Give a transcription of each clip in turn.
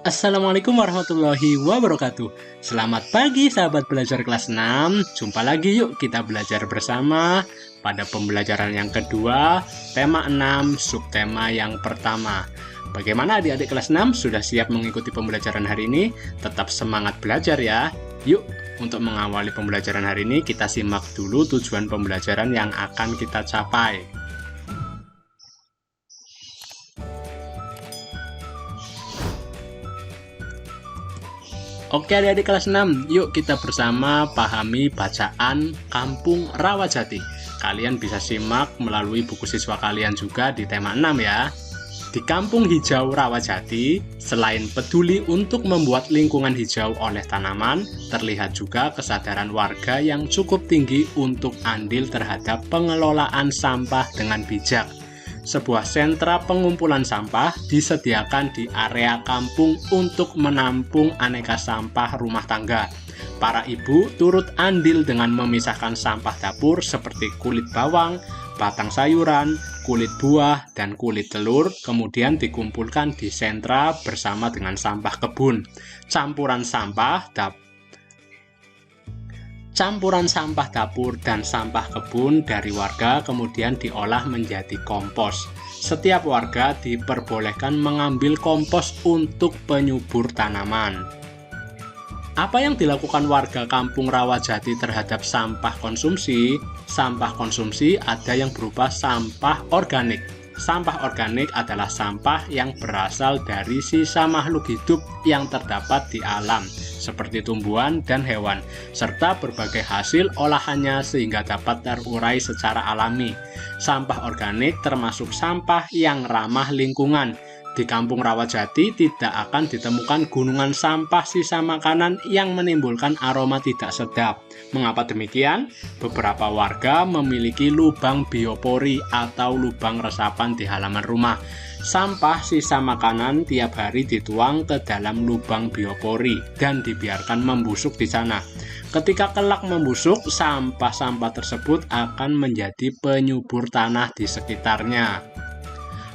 Assalamualaikum warahmatullahi wabarakatuh. Selamat pagi sahabat belajar kelas 6. Jumpa lagi yuk kita belajar bersama pada pembelajaran yang kedua, tema 6, subtema yang pertama. Bagaimana adik-adik kelas 6? Sudah siap mengikuti pembelajaran hari ini? Tetap semangat belajar ya. Yuk, untuk mengawali pembelajaran hari ini kita simak dulu tujuan pembelajaran yang akan kita capai. Oke adik-adik kelas 6, yuk kita bersama pahami bacaan Kampung Rawajati. Kalian bisa simak melalui buku siswa kalian juga di tema 6 ya. Di Kampung Hijau Rawajati, selain peduli untuk membuat lingkungan hijau oleh tanaman, terlihat juga kesadaran warga yang cukup tinggi untuk andil terhadap pengelolaan sampah dengan bijak. Sebuah sentra pengumpulan sampah disediakan di area kampung untuk menampung aneka sampah rumah tangga. Para ibu turut andil dengan memisahkan sampah dapur seperti kulit bawang, batang sayuran, kulit buah, dan kulit telur, kemudian dikumpulkan di sentra bersama dengan sampah kebun. Campuran sampah dapur dan sampah kebun dari warga kemudian diolah menjadi kompos. Setiap warga diperbolehkan mengambil kompos untuk penyubur tanaman. Apa yang dilakukan warga Kampung Rawajati terhadap sampah konsumsi? Sampah konsumsi ada yang berupa sampah organik. Sampah organik adalah sampah yang berasal dari sisa makhluk hidup yang terdapat di alam, seperti tumbuhan dan hewan, serta berbagai hasil olahannya sehingga dapat terurai secara alami. Sampah organik termasuk sampah yang ramah lingkungan. Di Kampung Rawajati tidak akan ditemukan gunungan sampah sisa makanan yang menimbulkan aroma tidak sedap. Mengapa demikian? Beberapa warga memiliki lubang biopori atau lubang resapan di halaman rumah. Sampah sisa makanan tiap hari dituang ke dalam lubang biopori dan dibiarkan membusuk di sana. Ketika kelak membusuk, sampah-sampah tersebut akan menjadi penyubur tanah di sekitarnya.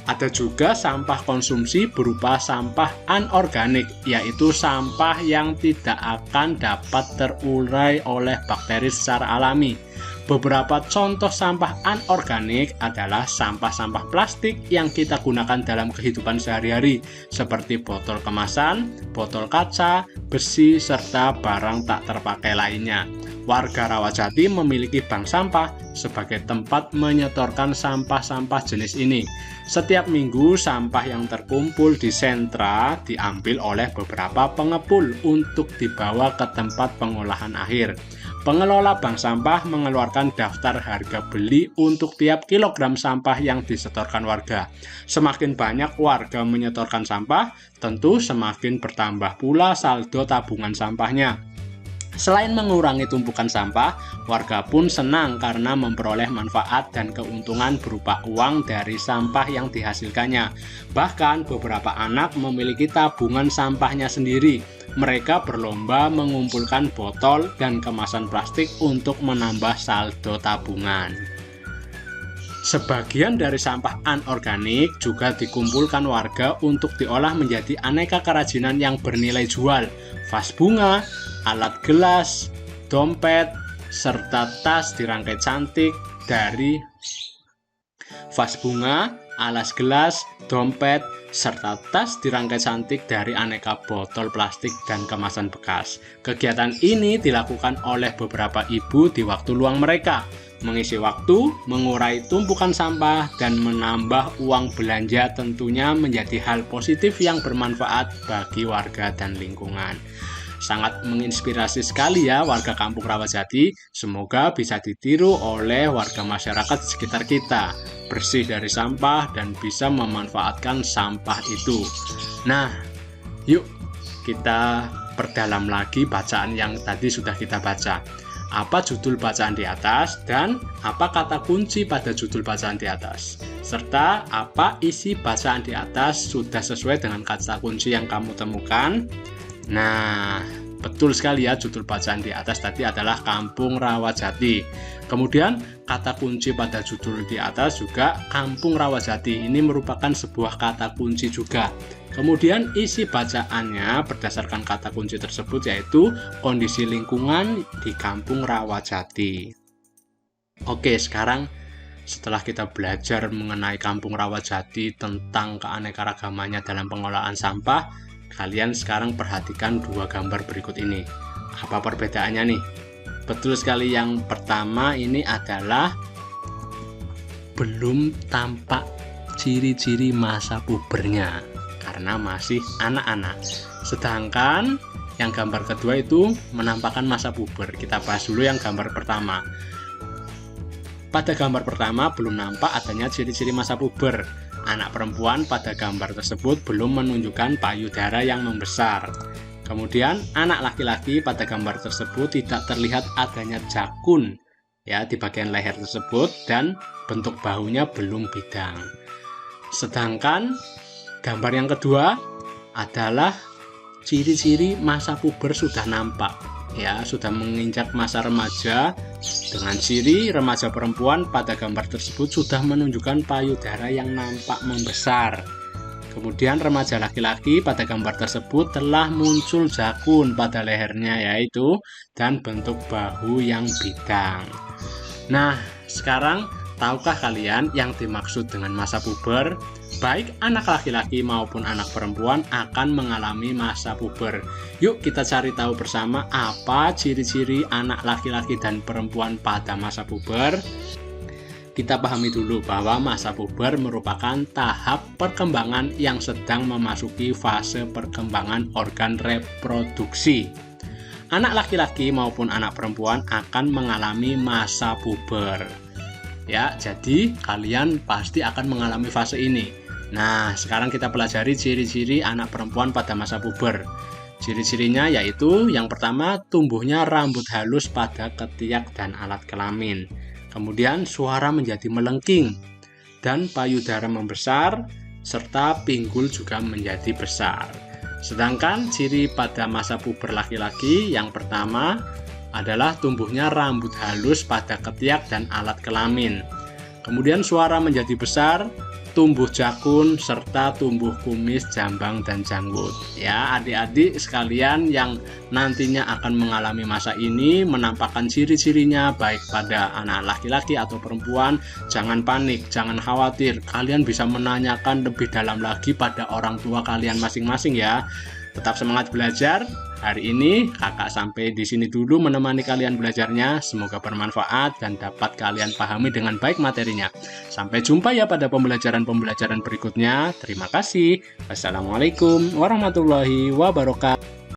Ada juga sampah konsumsi berupa sampah anorganik, yaitu sampah yang tidak akan dapat terurai oleh bakteri secara alami. Beberapa contoh sampah anorganik adalah sampah-sampah plastik yang kita gunakan dalam kehidupan sehari-hari, seperti botol kemasan, botol kaca, besi, serta barang tak terpakai lainnya. Warga Rawajati memiliki bank sampah sebagai tempat menyetorkan sampah-sampah jenis ini. Setiap minggu, sampah yang terkumpul di sentra diambil oleh beberapa pengepul untuk dibawa ke tempat pengolahan akhir. Pengelola bank sampah mengeluarkan daftar harga beli untuk tiap kilogram sampah yang disetorkan warga. Semakin banyak warga menyetorkan sampah, tentu semakin bertambah pula saldo tabungan sampahnya. Selain mengurangi tumpukan sampah, warga pun senang karena memperoleh manfaat dan keuntungan berupa uang dari sampah yang dihasilkannya. Bahkan beberapa anak memiliki tabungan sampahnya sendiri. Mereka berlomba mengumpulkan botol dan kemasan plastik untuk menambah saldo tabungan. Sebagian dari sampah anorganik juga dikumpulkan warga untuk diolah menjadi aneka kerajinan yang bernilai jual. Vas bunga, alat gelas, dompet, serta tas dirangkai cantik dari vas bunga, alas gelas, dompet, serta tas dirangkai cantik dari aneka botol plastik dan kemasan bekas. Kegiatan ini dilakukan oleh beberapa ibu di waktu luang mereka, mengisi waktu, mengurai tumpukan sampah, dan menambah uang belanja tentunya menjadi hal positif yang bermanfaat bagi warga dan lingkungan. Sangat menginspirasi sekali ya warga Kampung Rawajati. Semoga bisa ditiru oleh warga masyarakat di sekitar kita. Bersih dari sampah dan bisa memanfaatkan sampah itu. Nah, yuk kita perdalam lagi bacaan yang tadi sudah kita baca. Apa judul bacaan di atas dan apa kata kunci pada judul bacaan di atas. Serta apa isi bacaan di atas sudah sesuai dengan kata kunci yang kamu temukan. Nah, betul sekali ya, judul bacaan di atas tadi adalah Kampung Rawajati. Kemudian kata kunci pada judul di atas juga Kampung Rawajati. Ini merupakan sebuah kata kunci juga. Kemudian isi bacaannya berdasarkan kata kunci tersebut yaitu kondisi lingkungan di Kampung Rawajati. Oke, sekarang setelah kita belajar mengenai Kampung Rawajati tentang keanekaragamannya dalam pengolahan sampah, kalian sekarang perhatikan dua gambar berikut ini. Apa perbedaannya nih? Betul sekali, yang pertama ini adalah belum tampak ciri-ciri masa pubernya karena masih anak-anak. Sedangkan yang gambar kedua itu menampakkan masa puber. Kita bahas dulu yang gambar pertama. Pada gambar pertama belum nampak adanya ciri-ciri masa puber. Anak perempuan pada gambar tersebut belum menunjukkan payudara yang membesar. Kemudian anak laki-laki pada gambar tersebut tidak terlihat adanya jakun ya di bagian leher tersebut dan bentuk bahunya belum bidang. Sedangkan gambar yang kedua adalah ciri-ciri masa puber sudah nampak ya, sudah menginjak masa remaja dengan ciri remaja perempuan pada gambar tersebut sudah menunjukkan payudara yang nampak membesar. Kemudian remaja laki-laki pada gambar tersebut telah muncul jakun pada lehernya yaitu dan bentuk bahu yang bidang. Nah, sekarang tahukah kalian yang dimaksud dengan masa puber? Baik anak laki-laki maupun anak perempuan akan mengalami masa puber. Yuk kita cari tahu bersama apa ciri-ciri anak laki-laki dan perempuan pada masa puber. Kita pahami dulu bahwa masa puber merupakan tahap perkembangan yang sedang memasuki fase perkembangan organ reproduksi. Anak laki-laki maupun anak perempuan akan mengalami masa puber. Ya, jadi kalian pasti akan mengalami fase ini. Nah, sekarang kita pelajari ciri-ciri anak perempuan pada masa puber. Ciri-cirinya yaitu yang pertama, tumbuhnya rambut halus pada ketiak dan alat kelamin. Kemudian suara menjadi melengking dan payudara membesar serta pinggul juga menjadi besar. Sedangkan ciri pada masa puber laki-laki yang pertama adalah tumbuhnya rambut halus pada ketiak dan alat kelamin. Kemudian suara menjadi besar, tumbuh jakun, serta tumbuh kumis, jambang, dan janggut. Ya, adik-adik sekalian yang nantinya akan mengalami masa ini menampakkan ciri-cirinya baik pada anak laki-laki atau perempuan. Jangan panik, jangan khawatir. Kalian bisa menanyakan lebih dalam lagi pada orang tua kalian masing-masing ya. Tetap semangat belajar. Hari ini kakak sampai di sini dulu menemani kalian belajarnya. Semoga bermanfaat dan dapat kalian pahami dengan baik materinya. Sampai jumpa ya pada pembelajaran-pembelajaran berikutnya. Terima kasih. Wassalamualaikum warahmatullahi wabarakatuh.